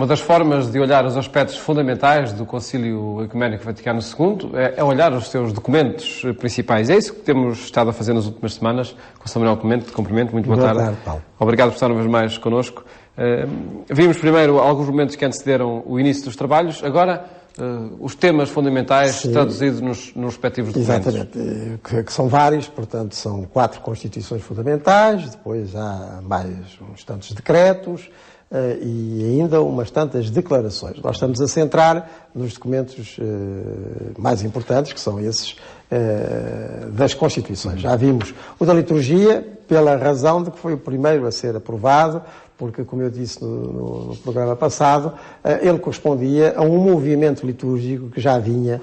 Uma das formas de olhar os aspectos fundamentais do Concílio Ecuménico Vaticano II é olhar os seus documentos principais. É isso que temos estado a fazer nas últimas semanas com Samuel Clemente. Te cumprimento. Muito boa tarde. Paulo. Obrigado por estar uma vez mais connosco. Vimos primeiro alguns momentos que antecederam o início dos trabalhos. Agora, os temas fundamentais traduzidos nos respectivos documentos. Exatamente, que são vários, portanto, são 4 constituições fundamentais, depois há mais uns tantos decretos e ainda umas tantas declarações. Nós estamos a centrar nos documentos mais importantes, que são esses das Constituições. Já vimos o da liturgia, pela razão de que foi o primeiro a ser aprovado, porque, como eu disse no programa passado, ele correspondia a um movimento litúrgico que já vinha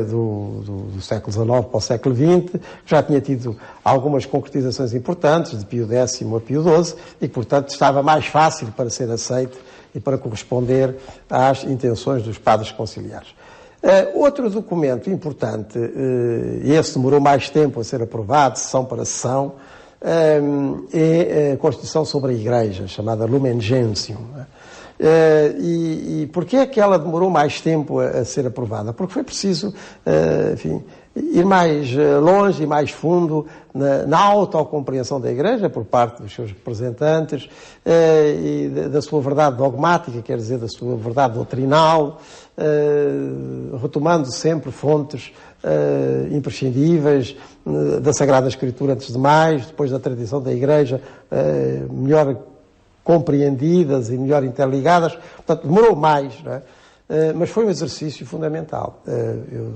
do século XIX para o século XX, que já tinha tido algumas concretizações importantes, de Pio X a Pio XII, e que, portanto, estava mais fácil para ser aceito e para corresponder às intenções dos padres conciliares. Outro documento importante, esse demorou mais tempo a ser aprovado, sessão para sessão, é a Constituição sobre a Igreja, chamada Lumen Gentium. E porquê é que ela demorou mais tempo a ser aprovada? Porque foi preciso, ir mais longe e mais fundo na autocompreensão da Igreja por parte dos seus representantes e da sua verdade dogmática, quer dizer, da sua verdade doutrinal, retomando sempre fontes imprescindíveis da Sagrada Escritura antes de mais, depois da tradição da Igreja melhor compreendidas e melhor interligadas. Portanto, demorou mais, não é? Mas foi um exercício fundamental. Eu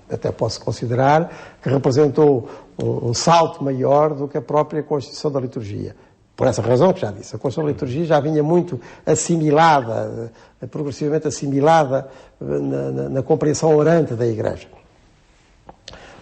até posso considerar que representou um salto maior do que a própria Constituição da Liturgia. Por essa razão que já disse, a Constituição da Liturgia já vinha muito assimilada, progressivamente assimilada na compreensão orante da Igreja.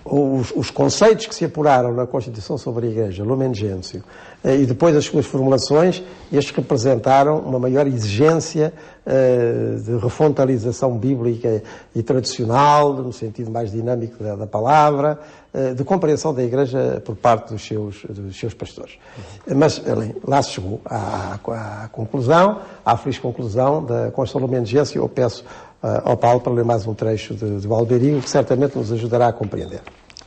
Os conceitos que se apuraram na Constituição sobre a Igreja, Lumen Gentium, e depois as suas formulações, estes representaram uma maior exigência de refontalização bíblica e tradicional, no sentido mais dinâmico da palavra, de compreensão da Igreja por parte dos seus pastores. Mas lá se chegou à conclusão, à feliz conclusão da Constituição Lumen Gentium. Eu peço ao Paulo para ler mais um trecho de Valderigo, que certamente nos ajudará a compreender.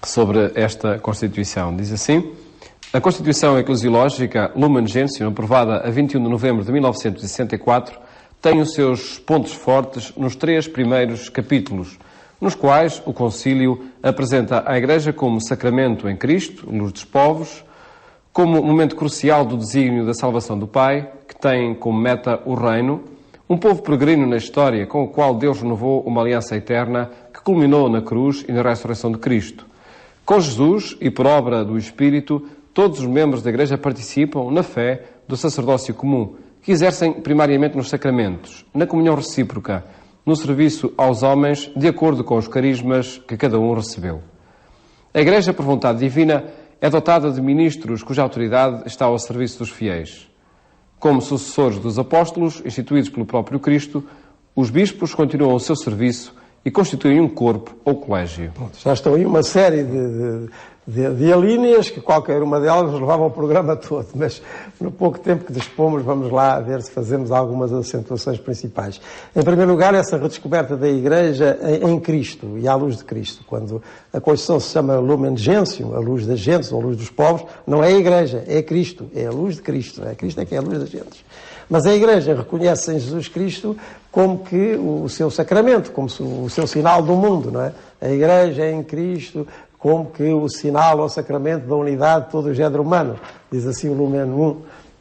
Sobre esta Constituição, diz assim: a Constituição Eclesiológica Lumen Gentium, aprovada a 21 de novembro de 1964, tem os seus pontos fortes nos 3 primeiros capítulos, nos quais o Concílio apresenta a Igreja como sacramento em Cristo, luz dos povos, como momento crucial do desígnio da salvação do Pai, que tem como meta o reino, um povo peregrino na história com o qual Deus renovou uma aliança eterna que culminou na cruz e na ressurreição de Cristo. Com Jesus e por obra do Espírito, todos os membros da Igreja participam, na fé, do sacerdócio comum, que exercem primariamente nos sacramentos, na comunhão recíproca, no serviço aos homens, de acordo com os carismas que cada um recebeu. A Igreja, por vontade divina, é dotada de ministros cuja autoridade está ao serviço dos fiéis. Como sucessores dos apóstolos, instituídos pelo próprio Cristo, os bispos continuam o seu serviço e constituem um corpo ou colégio. Já estão aí uma série de alíneas, que qualquer uma delas levava o programa todo, mas no pouco tempo que dispomos, vamos lá ver se fazemos algumas acentuações principais. Em primeiro lugar, essa redescoberta da Igreja em Cristo e à luz de Cristo. Quando a Constituição se chama Lumen Gentium, a luz das gentes ou a luz dos povos, não é a Igreja, é Cristo, é a luz de Cristo. Cristo é que é a luz das gentes. Mas a Igreja reconhece em Jesus Cristo como que o seu sacramento, como o seu sinal do mundo, não é? A Igreja é em Cristo como que o sinal ou sacramento da unidade de todo o género humano. Diz assim o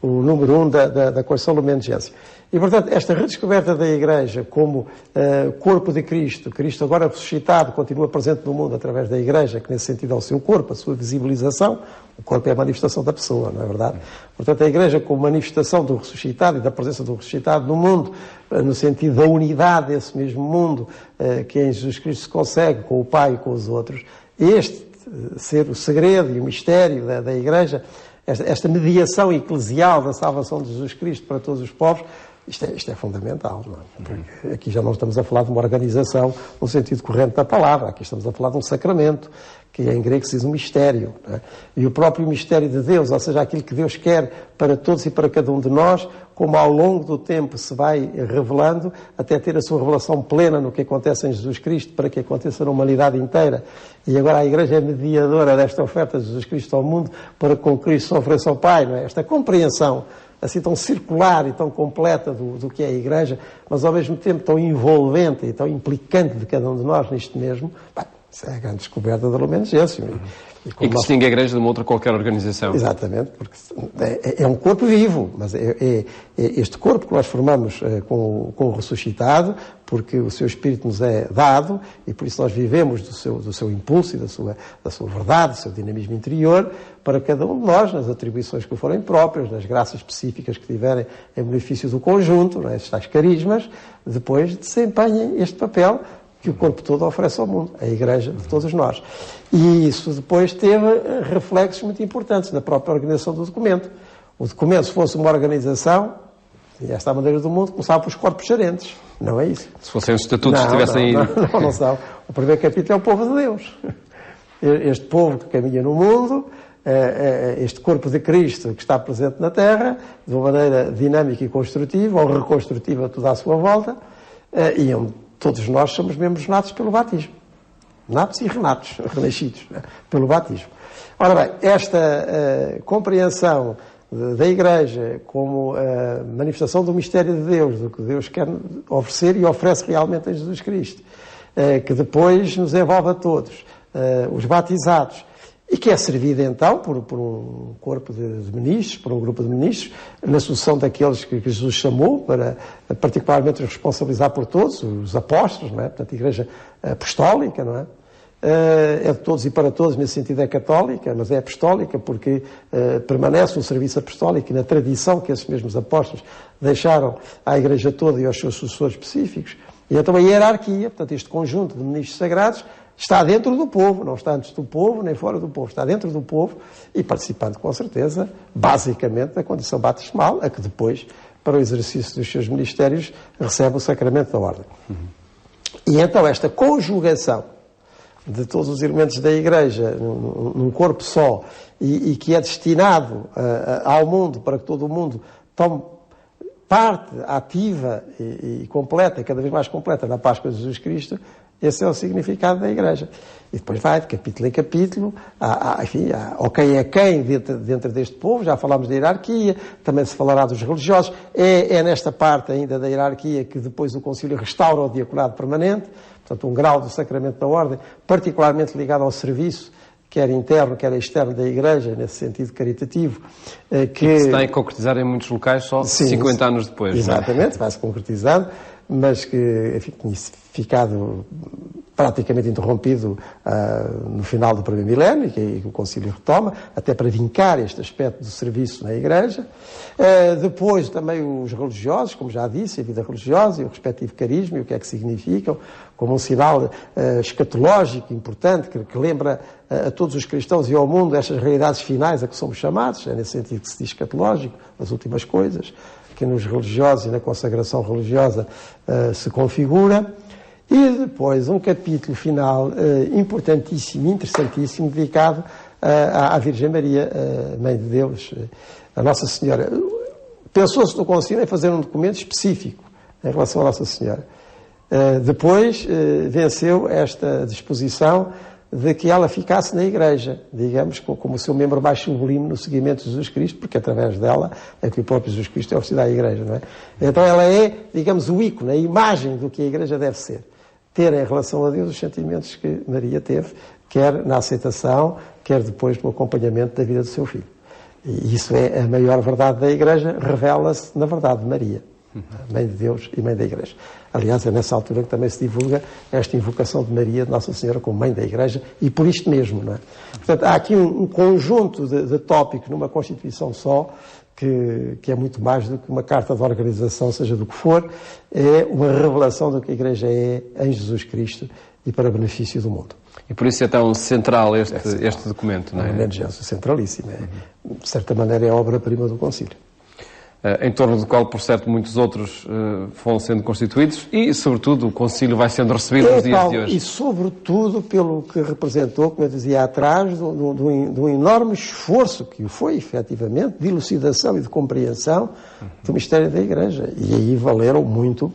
número 1 da Constituição Lumen Gentium. E, portanto, esta redescoberta da Igreja como corpo de Cristo, Cristo agora ressuscitado, continua presente no mundo através da Igreja, que nesse sentido é o seu corpo, a sua visibilização. O corpo é a manifestação da pessoa, não é verdade? Portanto, a Igreja como manifestação do ressuscitado e da presença do ressuscitado no mundo, no sentido da unidade desse mesmo mundo, que em Jesus Cristo se consegue com o Pai e com os outros. Este ser o segredo e o mistério da Igreja, esta mediação eclesial da salvação de Jesus Cristo para todos os povos, isto é fundamental, não é? Porque aqui já não estamos a falar de uma organização no sentido corrente da palavra, aqui estamos a falar de um sacramento, que em grego se diz um mistério, não é? E o próprio mistério de Deus, ou seja, aquilo que Deus quer para todos e para cada um de nós, como ao longo do tempo se vai revelando, até ter a sua revelação plena no que acontece em Jesus Cristo, para que aconteça na humanidade inteira. E agora a Igreja é mediadora desta oferta de Jesus Cristo ao mundo, para que com Cristo se ofereça ao Pai, não é? Esta compreensão assim tão circular e tão completa do que é a Igreja, mas ao mesmo tempo tão envolvente e tão implicante de cada um de nós nisto mesmo, isso é a grande descoberta da Lumen Gentium. E que distingue a Igreja de uma outra qualquer organização. Exatamente, porque é um corpo vivo, mas é este corpo que nós formamos com o ressuscitado, porque o seu Espírito nos é dado e por isso nós vivemos do seu impulso e da sua verdade, do seu dinamismo interior, para cada um de nós, nas atribuições que forem próprias, nas graças específicas que tiverem em benefício do conjunto, não é? Estes tais carismas, depois desempenhem este papel que o corpo todo oferece ao mundo, a Igreja de todos nós. E isso depois teve reflexos muito importantes na própria organização do documento. O documento, se fosse uma organização, e esta é a maneira do mundo, começava pelos corpos gerentes. Não é isso. Se fossem os estatutos que estivessem... Não são. O primeiro capítulo é o povo de Deus. Este povo que caminha no mundo, este corpo de Cristo que está presente na Terra, de uma maneira dinâmica e construtiva, ou reconstrutiva, tudo à sua volta, e onde todos nós somos membros natos pelo batismo. Natos e renatos, renascidos, né? Pelo batismo. Ora bem, esta compreensão da Igreja como manifestação do mistério de Deus, do que Deus quer oferecer e oferece realmente em Jesus Cristo, que depois nos envolve a todos, os batizados, e que é servida então por um corpo de ministros, por um grupo de ministros, na sucessão daqueles que Jesus chamou para particularmente responsabilizar por todos, os apóstolos, não é? Portanto, a Igreja Apostólica, não é? É de todos e para todos, nesse sentido é católica, mas é apostólica porque permanece no serviço apostólico e na tradição que esses mesmos apóstolos deixaram à Igreja toda e aos seus sucessores específicos. E então a hierarquia, portanto, este conjunto de ministros sagrados, está dentro do povo, não está antes do povo nem fora do povo, está dentro do povo e participando com certeza, basicamente, da condição batismal, a que depois, para o exercício dos seus ministérios, recebe o sacramento da ordem. E então esta conjugação de todos os elementos da Igreja num corpo só e que é destinado ao mundo, para que todo o mundo tome parte ativa e completa, cada vez mais completa, na Páscoa de Jesus Cristo, esse é o significado da Igreja. E depois vai, de capítulo em capítulo, enfim, quem é quem dentro deste povo, já falámos da hierarquia, também se falará dos religiosos, é nesta parte ainda da hierarquia que depois o Concílio restaura o diaconado permanente, portanto um grau do sacramento da ordem, particularmente ligado ao serviço, quer interno, quer externo da Igreja, nesse sentido caritativo. Que se tem a concretizar em muitos locais só 50 anos depois. Exatamente, vai-se concretizando, mas que, enfim, tinha ficado praticamente interrompido no final do primeiro milénio, que o Concílio retoma, até para vincar este aspecto do serviço na Igreja. Depois também os religiosos, como já disse, a vida religiosa e o respectivo carisma e o que é que significam, como um sinal escatológico importante, que lembra a todos os cristãos e ao mundo estas realidades finais a que somos chamados, é nesse sentido que se diz escatológico, as últimas coisas, que nos religiosos e na consagração religiosa se configura. E depois um capítulo final importantíssimo, interessantíssimo, dedicado à Virgem Maria, Mãe de Deus, a Nossa Senhora. Pensou-se no Concílio em fazer um documento específico em relação à Nossa Senhora. Depois venceu esta disposição de que ela ficasse na Igreja, digamos, como o seu membro mais sublime no seguimento de Jesus Cristo, porque através dela é que o próprio Jesus Cristo é oferecido à Igreja, não é? Então ela é, digamos, o ícone, a imagem do que a Igreja deve ser. Ter em relação a Deus os sentimentos que Maria teve, quer na aceitação, quer depois no acompanhamento da vida do seu filho. E isso é a maior verdade da Igreja, revela-se na verdade de Maria, Mãe de Deus e Mãe da Igreja. Aliás, é nessa altura que também se divulga esta invocação de Maria, de Nossa Senhora, como Mãe da Igreja, e por isto mesmo, não é? Portanto, há aqui um conjunto de tópicos numa Constituição só, que é muito mais do que uma carta de organização, seja do que for, é uma revelação do que a Igreja é em Jesus Cristo e para benefício do mundo. E por isso é tão central este documento, não é? É centralíssimo. De certa maneira é a obra-prima do Concílio. em torno do qual, por certo, muitos outros vão sendo constituídos e, sobretudo, o concílio vai sendo recebido nos dias de hoje. E, sobretudo, pelo que representou, como eu dizia atrás, de um enorme esforço, que foi, efetivamente, de elucidação e de compreensão do mistério da Igreja. E aí valeram muito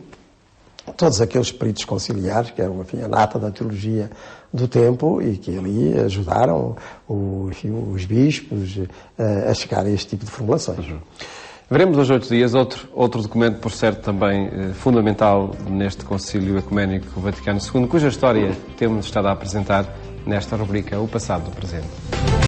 todos aqueles peritos conciliares, que eram, enfim, a nata da teologia do tempo e que ali ajudaram os bispos a chegar a este tipo de formulações. Veremos hoje 8 dias outro documento, por certo, também fundamental neste Concílio Ecuménico Vaticano II, cuja história temos estado a apresentar nesta rubrica O Passado do Presente.